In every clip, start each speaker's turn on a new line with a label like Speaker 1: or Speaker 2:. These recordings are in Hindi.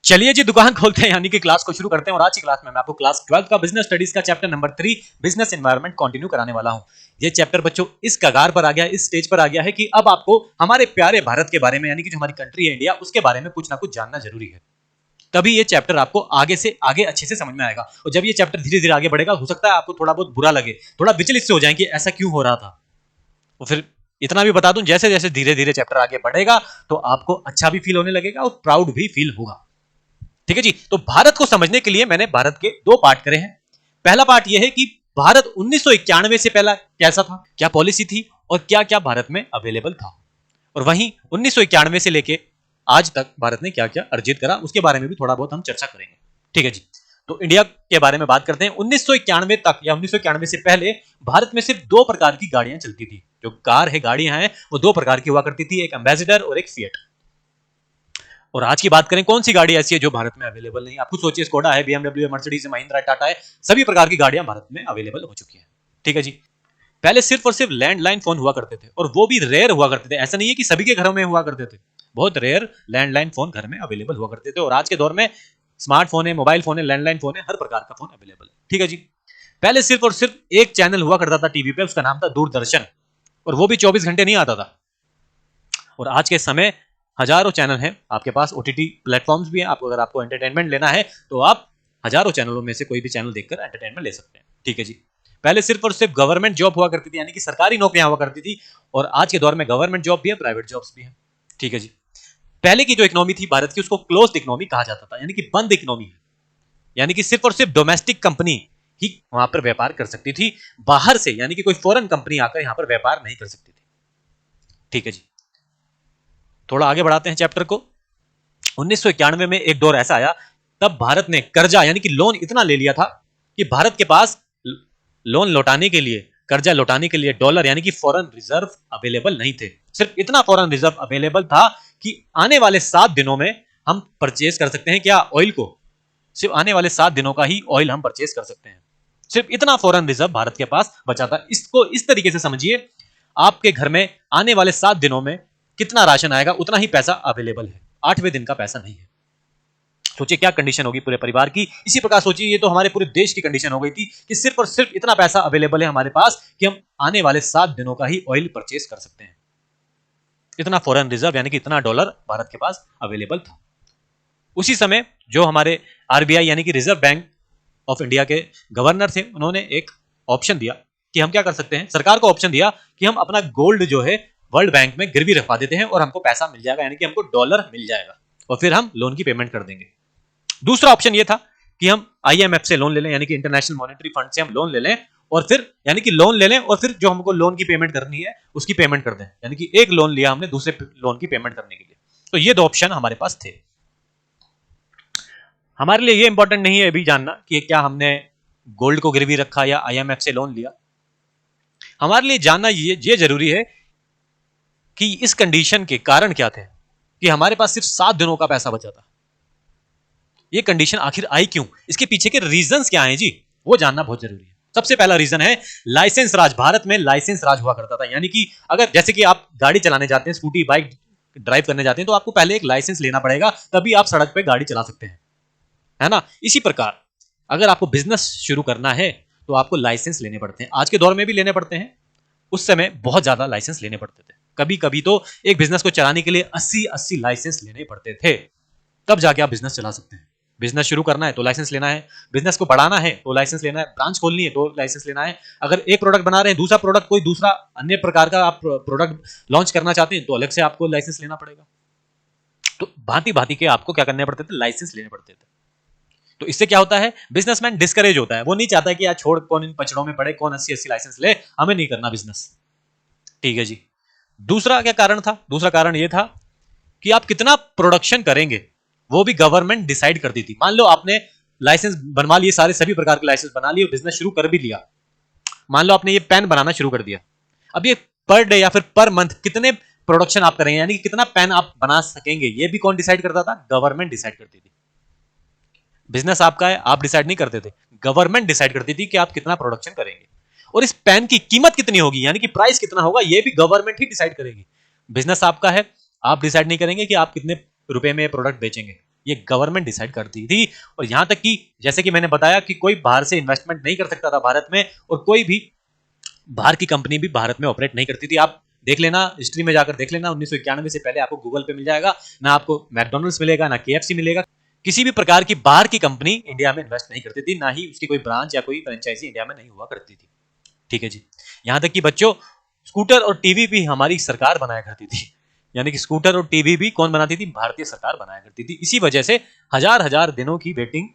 Speaker 1: चलिए जी दुकान खोलते हैं, यानी कि क्लास को शुरू करते हैं। और आज की क्लास में मैं आपको क्लास 12 का बिजनेस स्टडीज का chapter number 3 business environment continue कराने वाला हूं। ये चैप्टर बच्चों इस कगार पर आ गया है, इस स्टेज पर आ गया है कि अब आपको हमारे प्यारे भारत के बारे में, यानी कि जो हमारी कंट्री है इंडिया, उसके बारे में कुछ ना कुछ जानना जरूरी है। तभी ये चैप्टर आपको आगे से आगे अच्छे से समझ में आएगा। और जब ये चैप्टर धीरे धीरे आगे बढ़ेगा, हो सकता है आपको थोड़ा बहुत बुरा लगे, थोड़ा विचलित से हो जाए कि ऐसा क्यों हो रहा था। और फिर इतना भी बता दूं, जैसे जैसे धीरे धीरे चैप्टर आगे बढ़ेगा तो आपको अच्छा भी फील होने लगेगा और प्राउड भी फील होगा। ठीक है जी। तो भारत को समझने के लिए मैंने भारत के दो पार्ट करे हैं। पहला पार्ट यह है कि भारत 1991 से पहला कैसा था, क्या पॉलिसी थी और क्या क्या भारत में अवेलेबल था। और वहीं 1991 से लेके आज तक भारत ने क्या क्या अर्जित करा, उसके बारे में भी थोड़ा बहुत हम चर्चा करेंगे। ठीक है जी। तो इंडिया के बारे में बात करते हैं। 1991 तक या 1991 से पहले भारत में सिर्फ दो प्रकार की गाड़ियां चलती थी। जो कार है, गाड़ियां हैं, वो दो प्रकार की हुआ करती थी, एक एम्बेसडर और एक फिएट। और आज की बात करें, कौन सी गाड़ी ऐसी है जो भारत में अवेलेबल नहीं। आप खुद सोचिए, स्कोडा है, बीएमडब्ल्यू है, मर्सिडीज है, महिंद्रा, टाटा है, सभी प्रकार की गाड़ियां भारत में अवेलेबल हो चुकी है। ठीक है जी। पहले सिर्फ और सिर्फ लैंडलाइन फोन हुआ करते थे, और वो भी रेयर हुआ करते थे। ऐसा नहीं है कि सभी के घरों में हुआ करते थे, बहुत रेयर लैंडलाइन फोन घर में अवेलेबल हुआ करते थे। और आज के दौर में स्मार्टफोन है, मोबाइल फोन है, लैंडलाइन फोन है, हर प्रकार का फोन अवेलेबल है। ठीक है जी। पहले सिर्फ और सिर्फ एक चैनल हुआ करता था टीवी पे, उसका नाम था दूरदर्शन, और वो भी 24 घंटे नहीं आता था। और आज के समय हजारों चैनल हैं आपके पास, ओटीटी प्लेटफॉर्म्स भी हैं। आपको अगर आपको एंटरटेनमेंट लेना है तो आप हजारों चैनलों में से कोई भी चैनल देखकर एंटरटेनमेंट ले सकते हैं। ठीक है जी। पहले सिर्फ और सिर्फ गवर्नमेंट जॉब हुआ करती थी, यानी कि सरकारी नौकरियां हुआ करती थी। और आज के दौर में गवर्नमेंट जॉब भी है, प्राइवेट जॉब्स भी है। ठीक है जी। पहले की जो इकोनॉमी थी भारत की, उसको क्लोज्ड इकोनॉमी कहा जाता था, यानी कि बंद इकोनॉमी है। यानी कि सिर्फ और सिर्फ डोमेस्टिक कंपनी ही वहां पर व्यापार कर सकती थी, बाहर से यानी कि कोई फॉरेन कंपनी आकर यहां पर व्यापार नहीं कर सकती थी। ठीक है जी। थोड़ा आगे बढ़ाते हैं चैप्टर को। 1991 में एक दौर ऐसा आया, तब भारत ने कर्जा यानी कि लोन इतना ले लिया था कि भारत के पास लोन लौटाने के लिए, कर्जा लौटाने के लिए डॉलर यानी कि फॉरेन रिजर्व अवेलेबल नहीं थे। सिर्फ इतना फॉरेन रिजर्व अवेलेबल था कि आने वाले 7 दिनों में हम परचेज कर सकते हैं। क्या? ऑयल को। सिर्फ आने वाले 7 दिनों का ही ऑयल हम परचेज कर सकते हैं। सिर्फ इतना फॉरेन रिजर्व भारत के पास बचा था। इसको इस तरीके से समझिए, आपके घर में आने वाले 7 दिनों में कितना राशन आएगा, उतना ही पैसा अवेलेबल है। 8वें दिन का पैसा नहीं है। सोचिए क्या कंडीशन होगी पूरे परिवार की। इसी प्रकार सोचिए, ये तो हमारे पूरे देश की कंडीशन हो गई थी कि सिर्फ और सिर्फ इतना पैसा अवेलेबल है हमारे पास कि हम आने वाले 7 दिनों का ही ऑयल परचेज कर सकते हैं। इतना फॉरेन रिजर्व यानी कि इतना डॉलर भारत के पास अवेलेबल था। उसी समय जो हमारे आरबीआई यानी कि रिजर्व बैंक ऑफ इंडिया के गवर्नर थे, उन्होंने एक ऑप्शन दिया कि हम क्या कर सकते हैं। सरकार को ऑप्शन दिया कि हम अपना गोल्ड जो है वर्ल्ड बैंक में गिरवी रखवा देते हैं और हमको पैसा मिल जाएगा, यानी कि हमको डॉलर मिल जाएगा, और फिर हम लोन की पेमेंट कर देंगे। दूसरा ऑप्शन यह था कि हम आईएमएफ से लोन ले लें, यानी कि इंटरनेशनल मॉनेटरी फंड से हम लोन ले लें, और फिर यानी कि लोन ले लें और फिर जो हमको लोन की पेमेंट करनी है उसकी पेमेंट कर दें। यानी कि एक लोन लिया हमने दूसरे लोन की पेमेंट करने के लिए। तो ये दो ऑप्शन हमारे पास थे। हमारे लिए ये इंपॉर्टेंट नहीं है अभी जानना कि क्या हमने गोल्ड को गिरवी रखा या आईएमएफ से लोन लिया। हमारे लिए जानना ये जरूरी है कि इस कंडीशन के कारण क्या थे कि हमारे पास सिर्फ 7 दिनों का पैसा बचा था। ये कंडीशन आखिर आई क्यों, इसके पीछे के रीजंस क्या हैं जी, वो जानना बहुत जरूरी है। सबसे पहला रीजन है लाइसेंस राज। भारत में लाइसेंस राज हुआ करता था, यानी कि अगर जैसे कि आप गाड़ी चलाने जाते हैं, स्कूटी बाइक ड्राइव करने जाते हैं, तो आपको पहले एक लाइसेंस लेना पड़ेगा, तभी आप सड़क पे गाड़ी चला सकते हैं, है ना। इसी प्रकार अगर आपको बिजनेस शुरू करना है तो आपको लाइसेंस लेने पड़ते हैं। आज के दौर में भी लेने पड़ते हैं, उस समय बहुत ज्यादा लाइसेंस लेने पड़ते थे। कभी कभी तो एक बिजनेस को चलाने के लिए 80 लाइसेंस लेने पड़ते थे, तब जाके आप बिजनेस चला सकते हैं। बिजनेस शुरू करना है तो लाइसेंस लेना है, बिजनेस को बढ़ाना है तो लाइसेंस लेना है, ब्रांच खोलनी है तो लाइसेंस लेना है। अगर एक प्रोडक्ट बना रहे हैं, दूसरा प्रोडक्ट कोई दूसरा अन्य प्रकार का आप प्रोडक्ट लॉन्च करना चाहते हैं तो अलग से आपको लाइसेंस लेना पड़ेगा। तो भांति भांति के आपको क्या करने पड़ते थे, लाइसेंस लेने पड़ते थे। तो इससे क्या होता है, बिजनेसमैन डिस्करेज होता है। वो नहीं चाहता कि यार छोड़, कौन इन पचड़ों में पड़े, कौन 80 लाइसेंस ले, हमें नहीं करना बिजनेस। ठीक है जी। दूसरा क्या कारण था? दूसरा कारण यह था कि आप कितना प्रोडक्शन करेंगे वो भी गवर्नमेंट डिसाइड करती थी। मान लो आपने लाइसेंस बनवा लिए, सारे सभी प्रकार के लाइसेंस बना लिए, बिजनेस शुरू कर भी लिया। मान लो आपने ये पेन बनाना शुरू कर दिया, अब ये पर डे या फिर पर मंथ कितने प्रोडक्शन आप करेंगे, यानी कि कितना पेन आप बना सकेंगे, ये भी कौन डिसाइड करता था? गवर्नमेंट डिसाइड करती थी। बिजनेस आपका है, आप डिसाइड नहीं करते थे, गवर्नमेंट डिसाइड करती थी कि आप कितना प्रोडक्शन करेंगे। और इस पेन की कीमत कितनी होगी, यानी कि प्राइस कितना होगा, ये भी गवर्नमेंट ही डिसाइड करेगी। बिजनेस आपका है, आप डिसाइड नहीं करेंगे कि आप कितने रुपए में प्रोडक्ट बेचेंगे, ये गवर्नमेंट डिसाइड करती थी। और यहां तक कि जैसे कि मैंने बताया कि कोई बाहर से इन्वेस्टमेंट नहीं कर सकता था भारत में, और कोई भी बाहर की कंपनी भी भारत में ऑपरेट नहीं करती थी। आप देख लेना, हिस्ट्री में जाकर देख लेना, 1991 से पहले आपको गूगल पे मिल जाएगा, ना आपको मैकडोनल्ड्स मिलेगा, ना केएफसी मिलेगा। किसी भी प्रकार की बाहर की कंपनी इंडिया में इन्वेस्ट नहीं करती थी, ना ही उसकी कोई ब्रांच या कोई फ्रेंचाइजी इंडिया में नहीं हुआ करती थी। ठीक है जी। यहां तक कि बच्चों, स्कूटर और टीवी भी हमारी सरकार बनाया करती थी। यानी कि स्कूटर और टीवी भी कौन बनाती थी? भारतीय सरकार बनाया करती थी। इसी वजह से हजार हजार दिनों की वेटिंग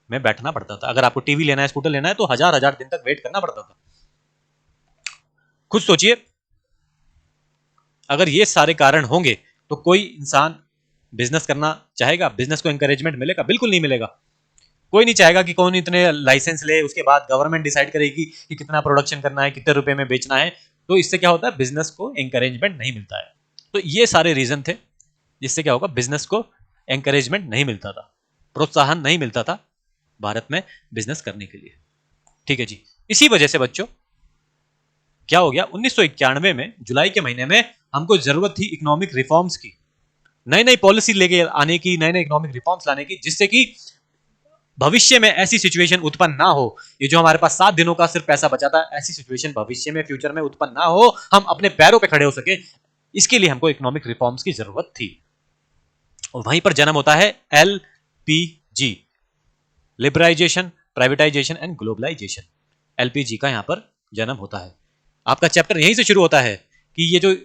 Speaker 1: में बैठना पड़ता था। अगर आपको टीवी लेना है, स्कूटर लेना है, तो हजार हजार दिन तक वेट करना पड़ता था। खुद सोचिए, अगर ये सारे कारण होंगे तो कोई इंसान बिजनेस करना चाहेगा? बिजनेस को एनकरेजमेंट मिलेगा? बिल्कुल नहीं मिलेगा। कोई नहीं चाहेगा कि कौन इतने लाइसेंस ले, उसके बाद गवर्नमेंट डिसाइड करेगी कि कितना प्रोडक्शन करना है, कितने रुपए में बेचना है। तो इससे क्या होता है? बिजनेस को एनकरेजमेंट नहीं मिलता है। तो ये सारे रीजन थे जिससे क्या होगा? बिजनेस को एनकरेजमेंट नहीं मिलता था, प्रोत्साहन नहीं मिलता था भारत में बिजनेस करने के लिए। ठीक है जी। इसी वजह से बच्चों क्या हो गया, 1991 में जुलाई के महीने में हमको जरूरत थी इकोनॉमिक रिफॉर्म्स की, नई नई पॉलिसी लेके आने की, नए नए इकोनॉमिक रिफॉर्म्स लाने की, जिससे कि भविष्य में ऐसी सिचुएशन उत्पन्न ना हो। ये जो हमारे पास 7 दिनों का सिर्फ पैसा बचा था, ऐसी सिचुएशन भविष्य में, फ्यूचर में उत्पन्न ना हो, हम अपने पैरों पे खड़े हो सके, इसके लिए हमको इकोनॉमिक रिफॉर्म्स की जरूरत थी। और वहीं पर जन्म होता है LPG, liberalisation, privatisation and globalisation. LPG का यहां पर जन्म होता है। आपका चैप्टर यहीं से शुरू होता है कि ये जो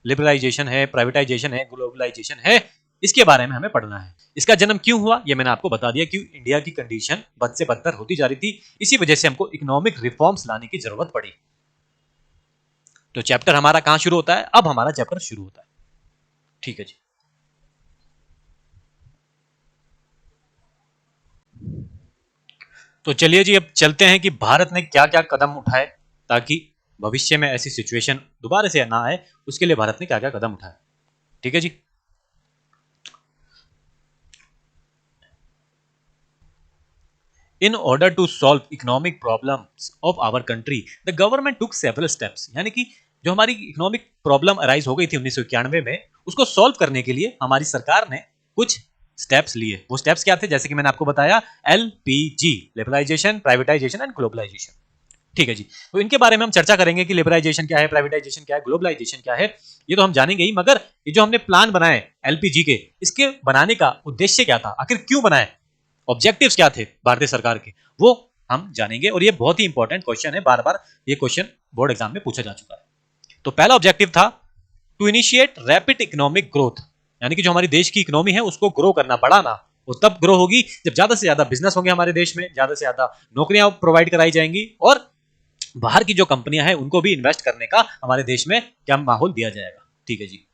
Speaker 1: लिबरलाइजेशन है, प्राइवेटाइजेशन है, ग्लोबलाइजेशन है, इसके बारे में हमें पढ़ना है। इसका जन्म क्यों हुआ ये मैंने आपको बता दिया, कि इंडिया की कंडीशन बद से बदतर होती जा रही थी, इसी वजह से हमको इकोनॉमिक रिफॉर्म्स लाने की जरूरत पड़ी। तो चैप्टर हमारा कहां शुरू होता है? अब हमारा चैप्टर शुरू होता है। ठीक है जी। तो चलिए जी, अब चलते हैं कि भारत ने क्या क्या कदम उठाए ताकि भविष्य में ऐसी सिचुएशन दोबारा से ना आए। उसके लिए भारत ने क्या क्या कदम उठाए। ठीक है जी। In order to solve economic problems of our country, the government took several steps। यानी कि जो हमारी इकोनॉमिक प्रॉब्लम अराइज हो गई थी 1991 में, उसको सॉल्व करने के लिए हमारी सरकार ने कुछ स्टेप्स लिए। वो स्टेप्स क्या थे? जैसे कि मैंने आपको बताया, LPG, liberalisation, privatisation and globalisation. ठीक है जी। तो इनके बारे में हम चर्चा करेंगे कि लिबरलाइजेशन क्या है, प्राइवेटाइजेशन क्या है, ग्लोबलाइजेशन क्या है, ये तो हम जानेंगे ही। मगर ये जो हमने प्लान बनाए एलपीजी के, इसके बनाने का उद्देश्य क्या था? आखिर क्यों बनाए? ऑब्जेक्टिव्स क्या थे भारतीय सरकार के, वो हम जानेंगे। और ये बहुत ही इंपॉर्टेंट क्वेश्चन है, बार बार ये क्वेश्चन बोर्ड एग्जाम में पूछा जा चुका है। तो पहला ऑब्जेक्टिव था to initiate rapid economic growth. यानी कि जो हमारी देश की इकोनॉमी है उसको ग्रो करना, बढ़ाना। वो तब ग्रो होगी जब ज्यादा से ज्यादा बिजनेस होंगे हमारे देश में, ज्यादा से ज्यादा नौकरियां प्रोवाइड कराई जाएंगी, और बाहर की जो कंपनियां हैं उनको भी इन्वेस्ट करने का हमारे देश में क्या माहौल दिया जाएगा। ठीक है जी।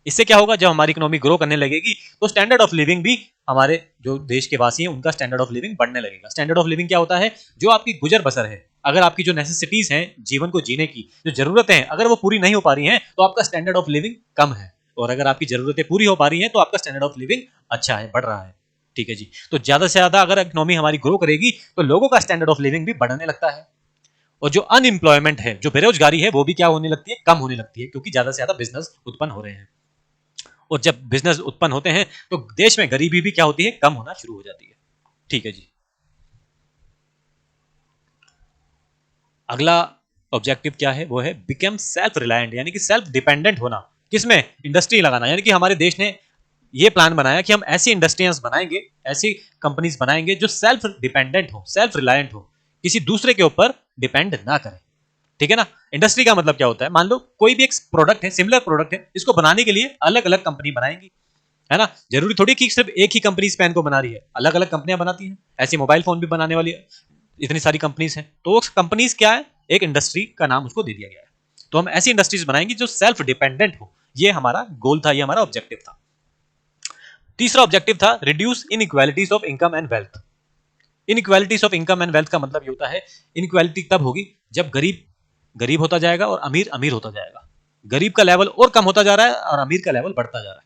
Speaker 1: इससे क्या होगा? जब हमारी इकोनॉमी ग्रो करने लगेगी तो स्टैंडर्ड ऑफ लिविंग भी, हमारे जो देश के वासी हैं उनका स्टैंडर्ड ऑफ लिविंग बढ़ने लगेगा। स्टैंडर्ड ऑफ लिविंग क्या होता है? जो आपकी गुजर बसर है, अगर आपकी जो नेसेसिटीज हैं जीवन को जीने की, जो जरूरतें हैं, अगर वो पूरी नहीं हो पा रही हैं तो आपका स्टैंडर्ड ऑफ लिविंग कम है, और अगर आपकी जरूरतें पूरी हो पा रही हैं तो आपका स्टैंडर्ड ऑफ लिविंग अच्छा है, बढ़ रहा है। ठीक है जी। तो ज्यादा से ज्यादा अगर इकोनॉमी हमारी ग्रो करेगी तो लोगों का स्टैंडर्ड ऑफ लिविंग भी बढ़ने लगता है, और जो अनएम्प्लॉयमेंट है, जो बेरोजगारी है, वो भी क्या होने लगती है? कम होने लगती है, क्योंकि ज्यादा से ज्यादा बिजनेस उत्पन्न हो रहे हैं। और जब बिजनेस उत्पन्न होते हैं तो देश में गरीबी भी क्या होती है? कम होना शुरू हो जाती है। ठीक है जी। अगला ऑब्जेक्टिव क्या है? वो है बिकम सेल्फ रिलायंट, यानी कि सेल्फ डिपेंडेंट होना। किसमें? इंडस्ट्री लगाना। यानी कि हमारे देश ने ये प्लान बनाया कि हम ऐसी इंडस्ट्रियां बनाएंगे, ऐसी कंपनीज बनाएंगे जो सेल्फ डिपेंडेंट हो, सेल्फ रिलायंट हो, किसी दूसरे के ऊपर डिपेंड ना करें। ठीक है ना? इंडस्ट्री का मतलब क्या होता है? मान लो कोई भी एक प्रोडक्ट है, सिमिलर प्रोडक्ट है, इसको बनाने के लिए अलग अलग कंपनी बनाएंगी, है ना? जरूरी थोड़ी कि सिर्फ एक ही कंपनी इस पेन को बना रही है, अलग अलग कंपनियां बनाती हैं। ऐसी मोबाइल फोन भी बनाने वाली इतनी सारी कंपनीज हैं, तो वो कंपनीज क्या है? एक इंडस्ट्री का नाम उसको दे दिया गया है। तो हम ऐसी इंडस्ट्रीज बनाएंगे जो सेल्फ डिपेंडेंट हो। ये हमारा गोल था, ये हमारा ऑब्जेक्टिव था। तीसरा ऑब्जेक्टिव था reduce inequalities of income and wealth. Inequalities of income and wealth का मतलब ये होता है, इनइक्वालिटी तब होगी जब गरीब गरीब होता जाएगा और अमीर अमीर होता जाएगा। गरीब का लेवल और कम होता जा रहा है और अमीर का लेवल बढ़ता जा रहा है।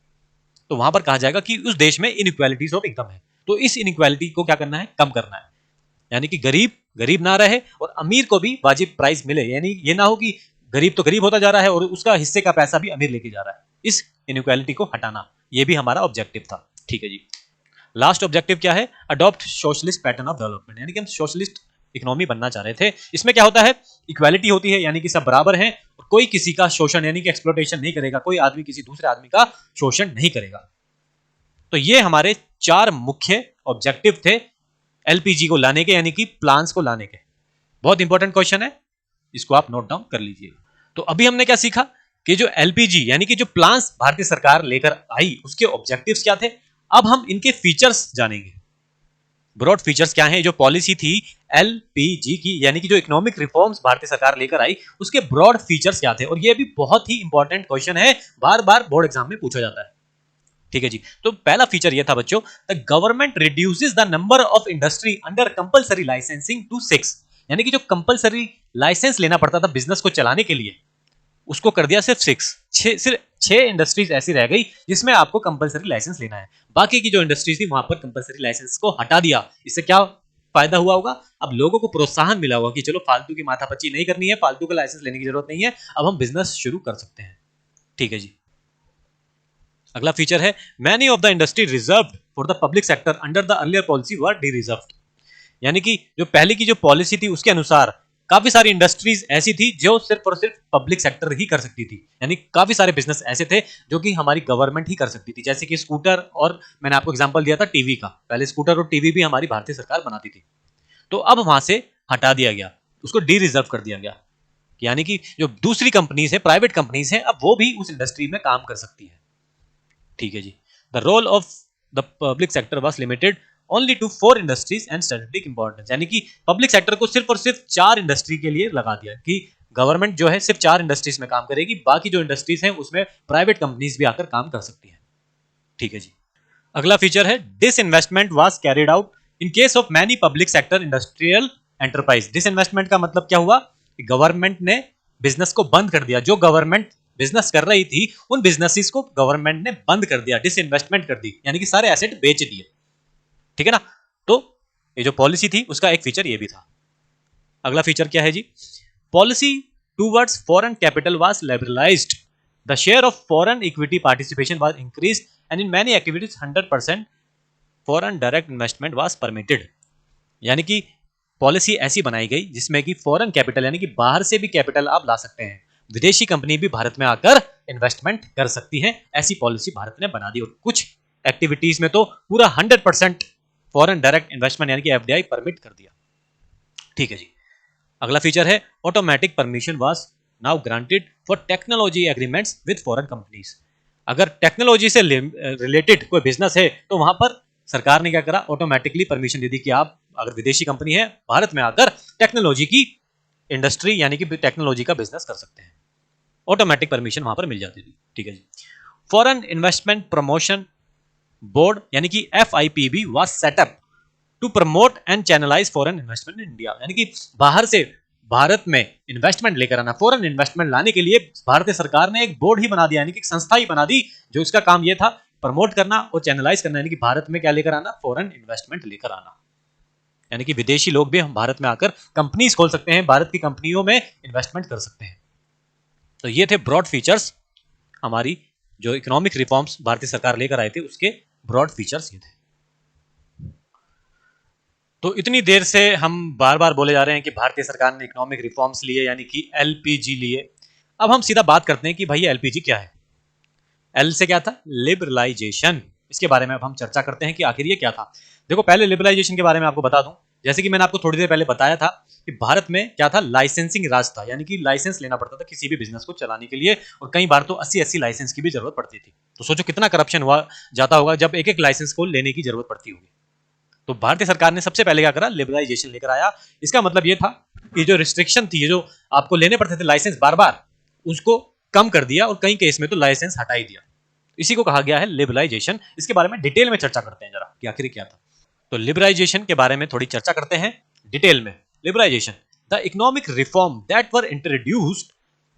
Speaker 1: तो वहां पर कहा जाएगा कि उस देश में इनइक्वालिटीज ऑफ इनकम है, तो इस इनइक्वालिटी को क्या करना है? कम करना है। यानी कि गरीब गरीब ना रहे और अमीर को भी वाजिब प्राइस मिले। यानी ये ना हो कि गरीब तो गरीब होता जा रहा है और उसका हिस्से का पैसा भी अमीर लेके जा रहा है। इस इनइक्वालिटी को हटाना, ये भी हमारा ऑब्जेक्टिव था। ठीक है जी। लास्ट ऑब्जेक्टिव क्या है? Adopt socialist pattern of development, यानी कि हम सोशलिस्ट इकोनॉमी बनना चाह रहे थे। इसमें क्या होता है? इक्वालिटी होती है, यानी कि सब बराबर हैं और कोई किसी का शोषण यानी कि एक्सप्लॉइटेशन नहीं करेगा, कोई आदमी किसी दूसरे आदमी का शोषण नहीं करेगा। तो ये हमारे 4 मुख्य ऑब्जेक्टिव थे एलपीजी को लाने के, यानी कि प्लान्स को लाने के। बहुत इंपॉर्टेंट क्वेश्चन है, इसको आप नोट डाउन कर लीजिएगा। तो अभी हमने क्या सीखा कि जो एलपीजी यानी कि जो प्लान्स भारतीय सरकार लेकर आई उसके ऑब्जेक्टिव्स क्या थे। अब हम इनके फीचर्स जानेंगे। ब्रॉड फीचर्स क्या हैं? जो पॉलिसी थी एलपीजी की, यानी कि जो इकोनॉमिक रिफॉर्म्स भारतीय सरकार लेकर आई उसके ब्रॉड फीचर्स क्या थे, और ये भी बहुत ही इंपॉर्टेंट क्वेश्चन है, बार बार बोर्ड एग्जाम में पूछा जाता है। ठीक है जी। तो पहला फीचर ये था बच्चों, the government reduces the number of industry under compulsory licensing to 6, यानी कि जो कंपलसरी लाइसेंस लेना पड़ता था बिजनेस को चलाने के लिए उसको कर दिया सिर्फ 6। सिर्फ 6 इंडस्ट्रीज ऐसी रह गई जिसमें आपको कंपलसरी लाइसेंस लेना है। बाकी की जो इंडस्ट्रीज थी वहां पर कंपलसरी लाइसेंस को हटा दिया। इससे क्या फायदा हुआ होगा? अब लोगों को प्रोत्साहन मिला होगा कि चलो फालतू की माथापच्ची नहीं करनी है, फालतू का लाइसेंस लेने की जरूरत नहीं है, अब हम बिजनेस शुरू कर सकते हैं। ठीक है जी। अगला फीचर है many of the industry reserved for the public sector under the earlier policy were D reserved, यानी कि जो पहले की जो पॉलिसी थी उसके अनुसार काफी सारी इंडस्ट्रीज ऐसी थी जो सिर्फ और सिर्फ पब्लिक सेक्टर ही कर सकती थी, यानी काफी सारे बिजनेस ऐसे थे जो कि हमारी गवर्नमेंट ही कर सकती थी, जैसे कि स्कूटर, और मैंने आपको एग्जांपल दिया था टीवी का। पहले स्कूटर और टीवी भी हमारी भारतीय सरकार बनाती थी, तो अब वहां से हटा दिया गया, उसको डी रिजर्व कर दिया गया, यानी कि जो दूसरी कंपनीज है, प्राइवेट कंपनीज है, अब वो भी उस इंडस्ट्री में काम कर सकती है। ठीक है जी। The role of the public sector was limited only to 4 industries and strategic importance, यानी कि पब्लिक सेक्टर को सिर्फ और सिर्फ 4 इंडस्ट्री के लिए लगा दिया कि गवर्नमेंट जो है सिर्फ 4 इंडस्ट्रीज में काम करेगी, बाकी जो इंडस्ट्रीज हैं उसमें प्राइवेट कंपनीज भी आकर काम कर सकती हैं। ठीक है जी। अगला फीचर है disinvestment was carried out in case of many public sector industrial enterprise. Disinvestment का मतलब क्या हुआ? गवर्नमेंट ने बिजनेस को बंद कर दिया, जो गवर्नमेंट बिजनेस कर रही थी उन बिजनेसेस को गवर्नमेंट ने बंद कर दिया, डिसइन्वेस्टमेंट कर दी, यानी कि सारे एसेट बेच दिए। ठीक है ना? तो ये जो पॉलिसी थी उसका एक फीचर ये भी था। अगला फीचर क्या है जी? Policy towards foreign capital was liberalised, the share of foreign equity participation was increased and in many activities 100% foreign direct investment was permitted, यानी कि पॉलिसी ऐसी बनाई गई जिसमें कि फॉरेन कैपिटल यानी कि बाहर से भी कैपिटल आप ला सकते हैं, विदेशी कंपनी भी भारत में आकर इन्वेस्टमेंट कर सकती है, ऐसी पॉलिसी भारत ने बना दी। और कुछ एक्टिविटीज में तो पूरा 100% फॉरेन डायरेक्ट इन्वेस्टमेंट यानी कि एफडीआई परमिट कर दिया। ठीक है जी। अगला फीचर है automatic permission was now granted for technology agreements with foreign companies. अगर टेक्नोलॉजी से रिलेटेड कोई बिजनेस है तो वहां पर सरकार ने क्या करा? ऑटोमेटिकली परमिशन दे दी कि आप अगर विदेशी कंपनी है भारत में आकर टेक्नोलॉजी की इंडस्ट्री यानी कि टेक्नोलॉजी का बिजनेस कर सकते हैं, ऑटोमेटिक परमिशन वहां पर मिल जाती थी। ठीक है जी। फॉरेन इन्वेस्टमेंट प्रमोशन बोर्ड यानी कि FIPB was set up to promote and channelise foreign investment in India, यानी कि बाहर से भारत में इन्वेस्टमेंट लेकर आना, फॉरेन इन्वेस्टमेंट लाने के लिए भारतीय सरकार ने एक बोर्ड ही बना दिया, यानी कि संस्था ही बना दी जो इसका काम ये था प्रमोट करना और चैनलाइज करना, यानी कि भारत में क्या लेकर आना? फॉरेन इन्वेस्टमेंट लेकर आना, यानी कि विदेशी लोग भी हम भारत में आकर कंपनीज खोल सकते हैं, भारत की कंपनियों में इन्वेस्टमेंट कर सकते हैं। तो ये थे ब्रॉड फीचर्स, हमारी जो इकोनॉमिक रिफॉर्म्स भारतीय सरकार लेकर आए थे उसके ब्रॉड फीचर्स ये थे। तो इतनी देर से हम बार बार बोले जा रहे हैं कि भारतीय सरकार ने इकोनॉमिक रिफॉर्म्स लिए यानी कि एलपीजी लिए। अब हम सीधा बात करते हैं कि भाई एलपीजी क्या है। एल से क्या था? लिबरलाइजेशन। इसके बारे में अब हम चर्चा करते हैं कि आखिर ये क्या था। देखो पहले लिबरलाइजेशन के बारे में आपको बता दूं, जैसे कि मैंने आपको थोड़ी देर पहले बताया था कि भारत में क्या था? लाइसेंसिंग राज था, यानी कि लाइसेंस लेना पड़ता था किसी भी बिजनेस को चलाने के लिए, और कई बार तो 80-80 लाइसेंस की भी जरूरत पड़ती थी। तो सोचो कितना करप्शन हुआ जाता होगा जब एक एक लाइसेंस को लेने की जरूरत पड़ती होगी। तो भारतीय सरकार ने सबसे पहले क्या करा? लिबरलाइजेशन लेकर आया। इसका मतलब ये था कि जो रिस्ट्रिक्शन थी, जो आपको लेने पड़ते थे लाइसेंस बार बार, उसको कम कर दिया और कई केस में तो लाइसेंस हटा ही दिया। इसी को कहा गया है लिबरलाइजेशन। इसके बारे में डिटेल में चर्चा करते हैं जरा कि आखिर क्या था। तो लिबरलाइजेशन के बारे में थोड़ी चर्चा करते हैं डिटेल में। Liberalisation, the economic reform that were introduced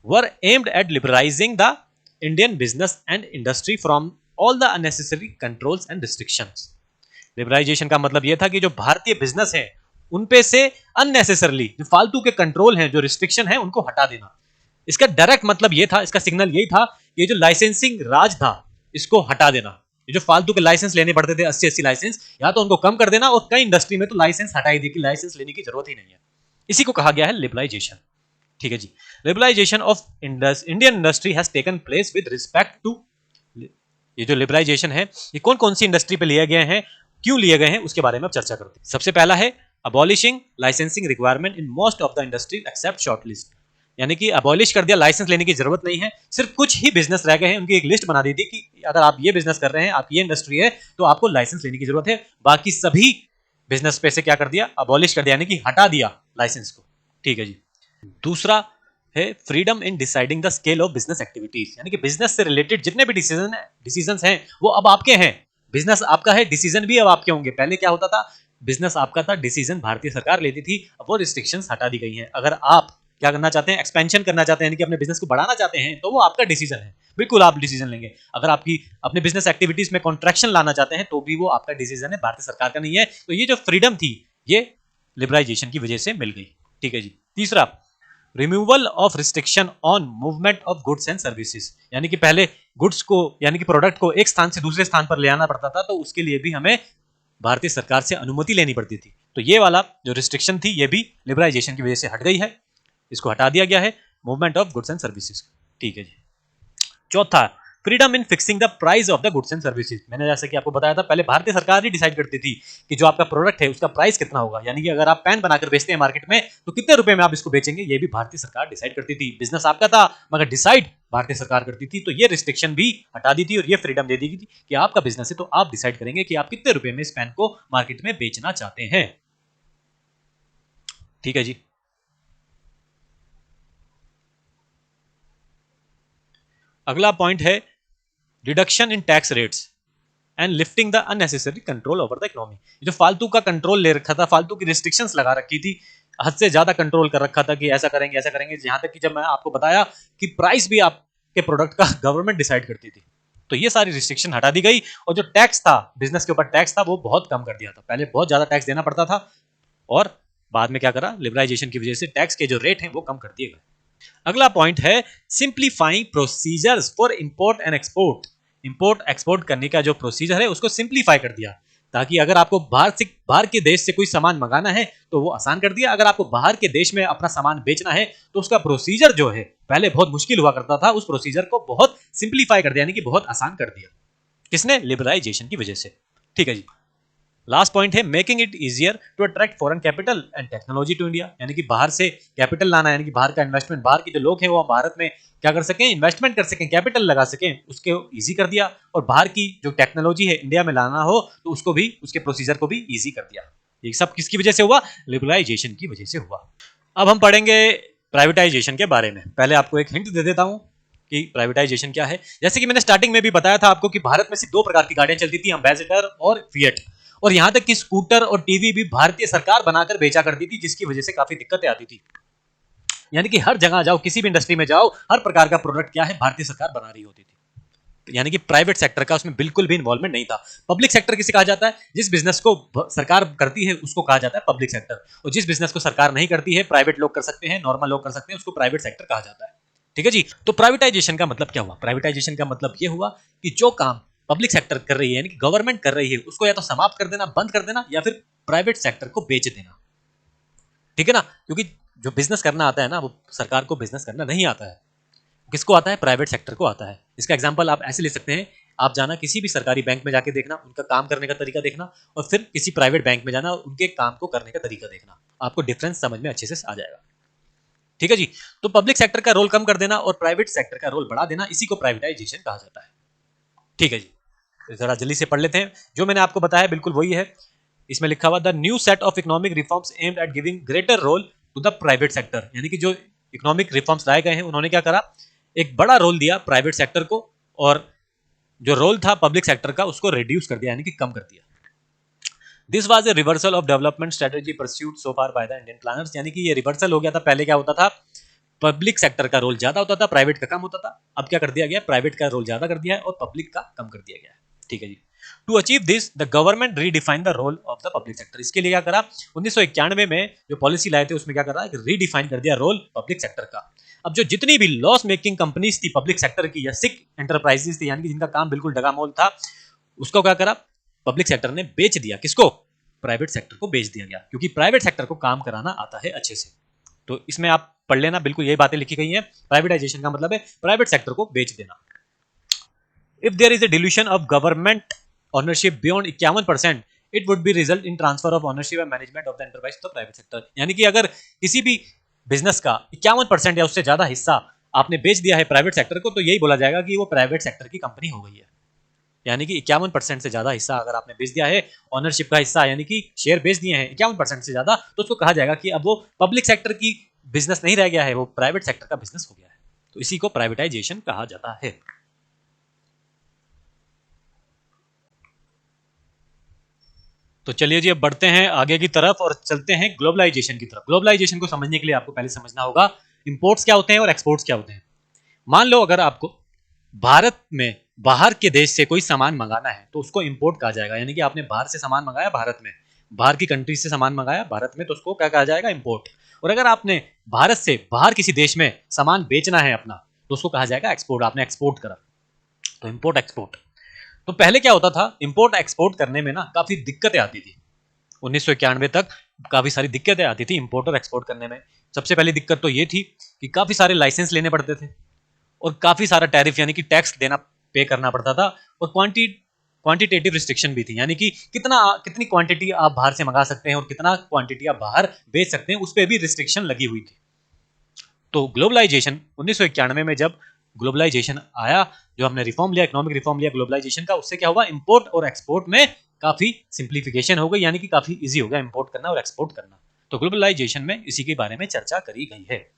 Speaker 1: were aimed at liberalising the Indian business and industry from all the unnecessary controls and restrictions. Liberalisation का मतलब यह था कि जो भारतीय बिजनेस है उन पे से अननेसेसरली जो फालतू के कंट्रोल हैं, जो रिस्ट्रिक्शन है, उनको हटा देना। इसका डायरेक्ट मतलब यह था, इसका सिग्नल यही था कि जो लाइसेंसिंग राज था इसको हटा देना, ये जो फालतू के लाइसेंस लेने पड़ते थे 80-80 लाइसेंस, या तो उनको कम कर देना, और कई इंडस्ट्री में तो लाइसेंस हटा ही दी कि लाइसेंस लेने की जरूरत ही नहीं है। इसी को कहा गया है लिबरलाइजेशन। ठीक है जी। Liberalisation of Indian industry has taken place with respect to, ये जो लिबरलाइजेशन है ये कौन कौन सी इंडस्ट्री पे लिए गए हैं, क्यों लिए गए हैं, उसके बारे में अब चर्चा करते हैं। सबसे पहला है abolishing licensing requirement in most of the industry except shortlist, यानी कि अबॉलिश कर दिया, लाइसेंस लेने की जरूरत नहीं है, सिर्फ कुछ ही बिजनेस रह गए हैं, उनकी एक लिस्ट बना दी थी कि अगर आप ये बिजनेस कर रहे हैं, आप ये इंडस्ट्री है, तो आपको लाइसेंस लेने की जरूरत है। बाकी सभी बिजनेस पे से क्या कर दिया, अबॉलिश कर दिया, यानी कि हटा दिया लाइसेंस को। ठीक है जी। दूसरा है freedom in deciding the scale of business activities, यानी कि बिजनेस से रिलेटेड जितने भी डिसीजन हैं वो अब आपके हैं। बिजनेस आपका है, डिसीजन भी अब आपके होंगे। पहले क्या होता था, बिजनेस आपका था, डिसीजन भारतीय सरकार लेती थी, अब वो रिस्ट्रिक्शंस हटा दी गई हैं। अगर आप क्या करना चाहते हैं, एक्सपेंशन करना चाहते हैं, यानी कि अपने बिजनेस को बढ़ाना चाहते हैं, तो वो आपका डिसीजन है, बिल्कुल आप डिसीजन लेंगे। अगर आपकी अपने बिजनेस एक्टिविटीज में कॉन्ट्रैक्शन लाना चाहते हैं, तो भी वो आपका डिसीजन है, भारतीय सरकार का नहीं है। तो ये जो फ्रीडम थी ये लिबरलाइजेशन की वजह से मिल गई। ठीक है जी। तीसरा, removal of restriction on movement of goods and services, यानी कि पहले गुड्स को, यानी कि प्रोडक्ट को एक स्थान से दूसरे स्थान पर ले आना पड़ता था, तो उसके लिए भी हमें भारतीय सरकार से अनुमति लेनी पड़ती थी। तो ये वाला जो रिस्ट्रिक्शन थी ये भी लिबरलाइजेशन की वजह से हट गई है, इसको हटा दिया गया है, movement of goods and services. ठीक है जी। चौथा, freedom in fixing the price of the goods and services, मैंने जैसे कि आपको बताया था पहले भारतीय सरकार ही डिसाइड करती थी कि जो आपका प्रोडक्ट है उसका प्राइस कितना होगा, यानी कि अगर आप पेन बनाकर बेचते हैं मार्केट में तो कितने रुपए में आप इसको बेचेंगे, ये भी भारतीय सरकार डिसाइड करती थी। बिजनेस आपका था मगर डिसाइड भारतीय सरकार करती थी। तो ये रिस्ट्रिक्शन भी हटा दी थी और ये फ्रीडम दे दी थी कि आपका बिजनेस है तो आप डिसाइड करेंगे कि आप कितने रुपए में इस पेन को मार्केट में बेचना चाहते हैं। ठीक है जी। अगला पॉइंट है reduction in tax rates and lifting the unnecessary control over the economy. जो फालतू का कंट्रोल ले रखा था, फालतू की रिस्ट्रिक्शंस लगा रखी थी, हद से ज्यादा कंट्रोल कर रखा था कि ऐसा करेंगे ऐसा करेंगे, यहां तक कि जब मैं आपको बताया कि प्राइस भी आपके प्रोडक्ट का गवर्नमेंट डिसाइड करती थी। तो ये सारी रिस्ट्रिक्शन हटा दी गई और जो टैक्स था, बिजनेस के ऊपर टैक्स था, वो बहुत कम कर दिया था। पहले बहुत ज्यादा टैक्स देना पड़ता था और बाद में क्या करा, लिबरलाइजेशन की वजह से टैक्स के जो रेट हैं वो कम कर दिए गए। अगला पॉइंट है simplifying procedures for import and export. Import export करने का जो प्रोसीजर है उसको सिंप्लीफाई कर दिया, ताकि अगर आपको बाहर के देश से कोई सामान मंगाना है तो वो आसान कर दिया। अगर आपको बाहर के देश में अपना सामान बेचना है तो उसका प्रोसीजर जो है पहले बहुत मुश्किल हुआ करता था, उस प्रोसीजर को बहुत सिंप्लीफाई कर दिया, यानी कि बहुत आसान कर दिया। किसने? लिबरलाइजेशन की वजह से। ठीक है जी। लास्ट पॉइंट है making it easier to attract foreign capital and technology to India, यानी कि बाहर से कैपिटल लाना, यानी कि बाहर का इन्वेस्टमेंट, बाहर के जो लोग हैं वो भारत में क्या कर सकें, इन्वेस्टमेंट कर सकें, कैपिटल लगा सकें, उसके इजी कर दिया। और बाहर की जो टेक्नोलॉजी है इंडिया में लाना हो तो उसको भी, उसके प्रोसीजर को भी इजी कर दिया। ये सब किसकी वजह से हुआ? लिबरलाइजेशन की वजह से हुआ। अब हम पढ़ेंगे प्राइवेटाइजेशन के बारे में। पहले आपको एक हिंट दे देता हूं कि प्राइवेटाइजेशन क्या है। जैसे कि मैंने स्टार्टिंग में भी बताया था आपको कि भारत में सिर्फ दो प्रकार की गाड़ियां चलती थी, एम्बेसडर और फिएट, और यहां तक कि स्कूटर और टीवी भी भारतीय सरकार बनाकर बेचा करती थी, जिसकी वजह से काफी दिक्कतें आती थी। यानी कि हर जगह जाओ, किसी भी इंडस्ट्री में जाओ, हर प्रकार का प्रोडक्ट क्या है, भारतीय सरकार बना रही होती थी। यानी कि प्राइवेट सेक्टर का उसमें बिल्कुल भी इन्वॉल्वमेंट नहीं था। पब्लिक सेक्टर किसे कहा जाता है? जिस बिजनेस को सरकार करती है उसको कहा जाता है पब्लिक सेक्टर, और जिस बिजनेस को सरकार नहीं करती है, प्राइवेट लोग कर सकते हैं, नॉर्मल लोग कर सकते हैं, उसको प्राइवेट सेक्टर कहा जाता है। ठीक है जी। तो प्राइवेटाइजेशन का मतलब क्या हुआ? प्राइवेटाइजेशन का मतलब यह हुआ कि जो काम पब्लिक सेक्टर कर रही है, यानी कि गवर्नमेंट कर रही है, उसको या तो समाप्त कर देना, बंद कर देना, या फिर प्राइवेट सेक्टर को बेच देना। ठीक है ना? क्योंकि जो बिजनेस करना आता है ना, वो सरकार को बिजनेस करना नहीं आता है। किसको आता है? प्राइवेट सेक्टर को आता है। इसका एग्जांपल आप ऐसे ले सकते हैं, आप जाना किसी भी सरकारी बैंक में जाके देखना, उनका काम करने का तरीका देखना, और फिर किसी प्राइवेट बैंक में जाना, उनके काम को करने का तरीका देखना, आपको डिफरेंस समझ में अच्छे से आ जाएगा। ठीक है जी। तो पब्लिक सेक्टर का रोल कम कर देना और प्राइवेट सेक्टर का रोल बढ़ा देना, इसी को प्राइवेटाइजेशन कहा जाता है। ठीक है जी। जरा जल्दी से पढ़ लेते हैं। जो मैंने आपको बताया बिल्कुल वही है। इसमें लिखा हुआ the new set of economic reforms aimed at giving greater role to the private sector, यानी कि जो इकोनॉमिक रिफॉर्म्स लाए गए हैं उन्होंने क्या करा, एक बड़ा रोल दिया प्राइवेट सेक्टर को, और जो रोल था पब्लिक सेक्टर का उसको रिड्यूस कर दिया, यानी कि कम कर दिया। This was a reversal of development strategy pursued so far by the Indian planners, यानी कि ये रिवर्सल हो गया था। पहले क्या होता था, पब्लिक सेक्टर का रोल ज्यादा होता था, प्राइवेट का कम होता था। अब क्या कर दिया गया, प्राइवेट का रोल ज्यादा कर दिया है और पब्लिक का कम कर दिया गया है। ठीक है जी। To achieve this the government redefine the role of the public sector, इसके लिए क्या करा, 1991 में जो पॉलिसी लाए थे उसमें क्या करा, रीडिफाइन कर दिया रोल पब्लिक सेक्टर का। अब जो जितनी भी लॉस मेकिंग कंपनीज थी पब्लिक सेक्टर की या सिक एंटरप्राइजेस थी, यानी कि जिनका काम बिल्कुल डगामोल था, उसको क्या करा, पब्लिक सेक्टर ने बेच दिया, किसको, प्राइवेट सेक्टर को बेच दिया गया, क्योंकि प्राइवेट सेक्टर को काम कराना आता है अच्छे से। तो इसमें आप पढ़ लेना, बिल्कुल यही बातें लिखी गई हैं। प्राइवेटाइजेशन का मतलब है प्राइवेट सेक्टर को बेच देना। If there is a dilution of government ownership beyond 51%, it would be result in transfer of ownership and management of the enterprise to the private sector. यानी कि अगर किसी भी बिजनेस का 51% या उससे ज्यादा हिस्सा आपने बेच दिया है प्राइवेट सेक्टर को, तो यही बोला जाएगा कि वो प्राइवेट सेक्टर की कंपनी हो गई है। यानी कि 51% से ज्यादा हिस्सा अगर आपने बेच दिया है, ऑनरशिप का हिस्सा यानी कि शेयर बेच दिए हैं 51% से ज्यादा, तो उसको कहा जाएगा कि अब वो पब्लिक सेक्टर की बिजनेस नहीं रह गया है, वो प्राइवेट सेक्टर का बिजनेस हो गया है। तो इसी को प्राइवेटाइजेशन कहा जाता है। तो चलिए जी, अब बढ़ते हैं आगे की तरफ और चलते हैं ग्लोबलाइजेशन की तरफ। ग्लोबलाइजेशन को समझने के लिए आपको पहले समझना होगा इंपोर्ट्स क्या होते हैं और एक्सपोर्ट्स क्या होते हैं। मान लो अगर आपको भारत में बाहर के देश से कोई सामान मंगाना है तो उसको इंपोर्ट कहा जाएगा। यानी कि आपने बाहर से सामान मंगाया, भारत में बाहर की कंट्री से सामान मंगाया भारत में, तो उसको क्या कहा जाएगा, इंपोर्ट। और अगर आपने भारत से बाहर किसी देश में सामान बेचना है अपना, तो उसको कहा जाएगा एक्सपोर्ट। आपने एक्सपोर्ट करा, तो इंपोर्ट एक्सपोर्ट। तो पहले क्या होता था, इंपोर्ट एक्सपोर्ट करने में ना काफी दिक्कतें आती थी। 1991 तक काफी सारी दिक्कतें आती थी इंपोर्ट और एक्सपोर्ट करने में। सबसे पहली दिक्कत तो ये थी कि काफी सारे लाइसेंस लेने पड़ते थे और काफी सारा टैरिफ यानी कि टैक्स देना पे करना पड़ता था। और क्वांटिटेटिव रिस्ट्रिक्शन भी थी, यानी कि कितनी क्वांटिटी आप बाहर से मंगा सकते हैं और कितना क्वांटिटी आप बाहर बेच सकते हैं, उस पर भी रिस्ट्रिक्शन लगी हुई थी। तो ग्लोबलाइजेशन 1991 में जब ग्लोबलाइजेशन आया, जो हमने रिफॉर्म लिया, इकोनॉमिक रिफॉर्म लिया ग्लोबलाइजेशन का, उससे क्या हुआ, इंपोर्ट और एक्सपोर्ट में काफी सिंप्लीफिकेशन हो गई, यानी कि काफी इजी हो गया इंपोर्ट करना और एक्सपोर्ट करना। तो ग्लोबलाइजेशन में इसी के बारे में चर्चा करी गई है।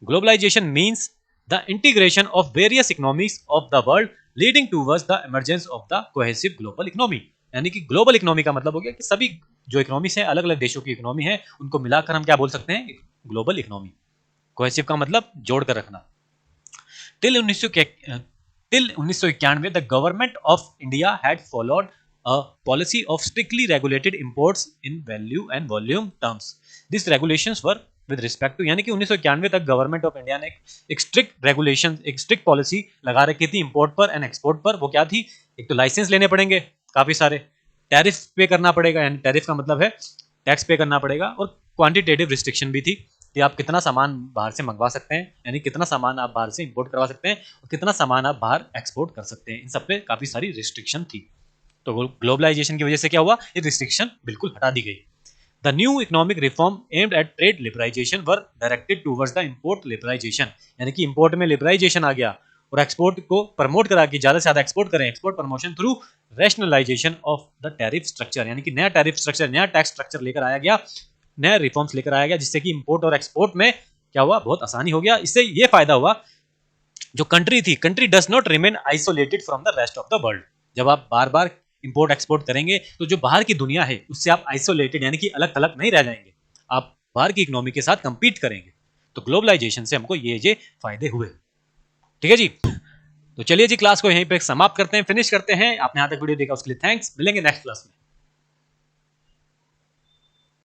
Speaker 1: Globalisation means the integration of various economies of the world leading towards the emergence of the cohesive global economy. यानी कि ग्लोबल इकोनॉमी का मतलब हो गया कि सभी जो इकोनॉमीज हैं, अलग अलग देशों की इकोनॉमी है, उनको मिलाकर हम क्या बोल सकते हैं, ग्लोबल इकोनॉमी। कोहेसिव का मतलब जोड़ कर रखना। Till 1991 the government of India had followed a policy of strictly regulated imports in value and volume terms. These regulations were with respect to, यानी कि 1991 तक गवर्नमेंट ऑफ इंडिया ने एक स्ट्रिक्ट रेगुलेशन, एक स्ट्रिक्ट पॉलिसी लगा रखी थी इंपोर्ट पर एंड एक्सपोर्ट पर। वो क्या थी, एक तो लाइसेंस लेने पड़ेंगे काफी सारे, टैरिफ पे करना पड़ेगा, यानी टैरिफ का मतलब है टैक्स पे करना पड़ेगा, और क्वांटिटेटिव रिस्ट्रिक्शन भी थी कि आप कितना सामान बाहर से मंगवा सकते हैं, यानी कितना सामान आप बाहर से इंपोर्ट करवा सकते हैं और कितना सामान आप बाहर एक्सपोर्ट कर सकते हैं। इन सब पे काफी सारी रिस्ट्रिक्शन थी। तो ग्लोबलाइजेशन की वजह से क्या हुआ, ये रिस्ट्रिक्शन बिल्कुल हटा दी गई। The new economic reform aimed at trade liberalisation were directed towards the import liberalisation. यानी कि इंपोर्ट में लिबराइजेशन आ गया और एक्सपोर्ट को प्रमोट करा कि ज्यादा से ज्यादा एक्सपोर्ट करें, export promotion through rationalisation of the tariff structure. यानी कि नया टैरिफ स्ट्रक्चर, नया टैक्स स्ट्रक्चर लेकर आया गया, नया रिफॉर्म्स लेकर आया गया, जिससे कि इंपोर्ट और एक्सपोर्ट में क्या हुआ, बहुत आसानी हो गया। इससे ये फायदा हुआ, जो कंट्री थी, country does not remain isolated from the rest of the world. जब आप बार बार इंपोर्ट एक्सपोर्ट करेंगे तो जो बाहर की दुनिया है उससे आप आइसोलेटेड यानी कि अलग थलग नहीं रह जाएंगे, आप बाहर की इकोनॉमी के साथ कंपीट करेंगे। तो ग्लोबलाइजेशन से हमको ये फायदे हुए। ठीक है जी, तो चलिए जी, क्लास को यहीं पे समाप्त करते हैं, फिनिश करते हैं। आपने यहां तक वीडियो देखा उसके लिए थैंक्स। मिलेंगे नेक्स्ट क्लास में।